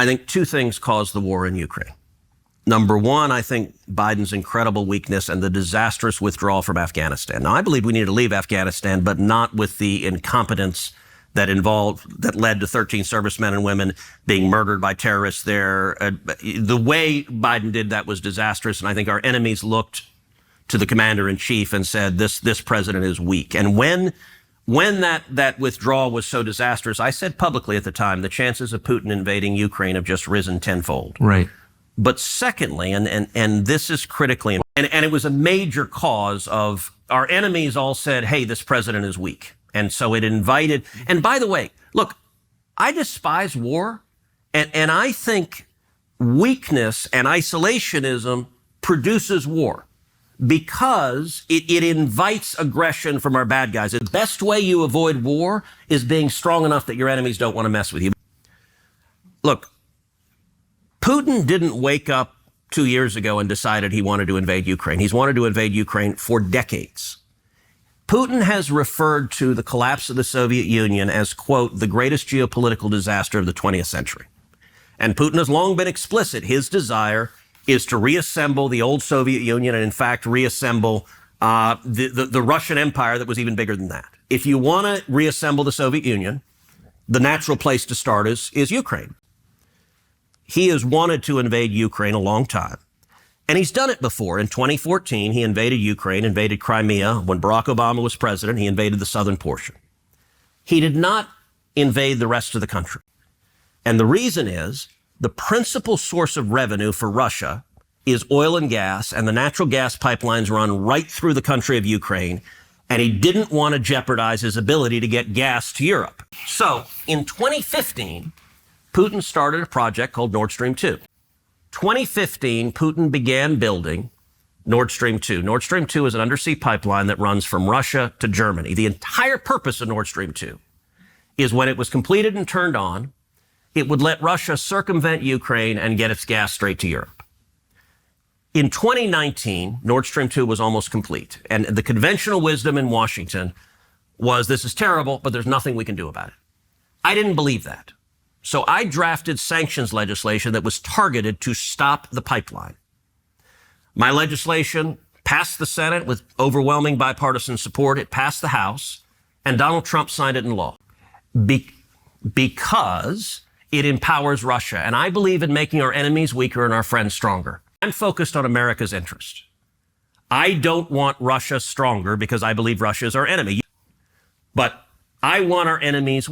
I think two things caused the war in Ukraine. Number one, I think Biden's incredible weakness and the disastrous withdrawal from Afghanistan. Now, I believe we need to leave Afghanistan, but not with the incompetence that led to 13 servicemen and women being murdered by terrorists there. The way Biden did that was disastrous, and I think our enemies looked to the commander-in-chief and said, this president is weak. And when that withdrawal was so disastrous, I said publicly at the time, the chances of Putin invading Ukraine have just risen tenfold. Right. But secondly, and this is critically, and it was a major cause of our enemies all said, hey, this president is weak. And so it invited, and by the way, look, I despise war, and I think weakness and isolationism produces war because it invites aggression from our bad guys. The best way you avoid war is being strong enough that your enemies don't want to mess with you. Look, Putin didn't wake up 2 years ago and decided he wanted to invade Ukraine. He's wanted to invade Ukraine for decades. Putin has referred to the collapse of the Soviet Union as, quote, the greatest geopolitical disaster of the 20th century. And Putin has long been explicit. His desire is to reassemble the old Soviet Union and, in fact, reassemble the Russian Empire that was even bigger than that. If you want to reassemble the Soviet Union, the natural place to start is Ukraine. He has wanted to invade Ukraine a long time. And he's done it before. In 2014, he invaded Ukraine, invaded Crimea. When Barack Obama was president, he invaded the southern portion. He did not invade the rest of the country. And the reason is the principal source of revenue for Russia is oil and gas, and the natural gas pipelines run right through the country of Ukraine. And he didn't want to jeopardize his ability to get gas to Europe. So in 2015, Putin started a project called Nord Stream 2. 2015, Putin began building Nord Stream 2. Nord Stream 2 is an undersea pipeline that runs from Russia to Germany. The entire purpose of Nord Stream 2 is when it was completed and turned on, it would let Russia circumvent Ukraine and get its gas straight to Europe. In 2019, Nord Stream 2 was almost complete. And the conventional wisdom in Washington was, this is terrible, but there's nothing we can do about it. I didn't believe that. So I drafted sanctions legislation that was targeted to stop the pipeline. My legislation passed the Senate with overwhelming bipartisan support. It passed the House, and Donald Trump signed it into law because it empowers Russia. And I believe in making our enemies weaker and our friends stronger. I'm focused on America's interest. I don't want Russia stronger because I believe Russia is our enemy. But I want our enemies weaker.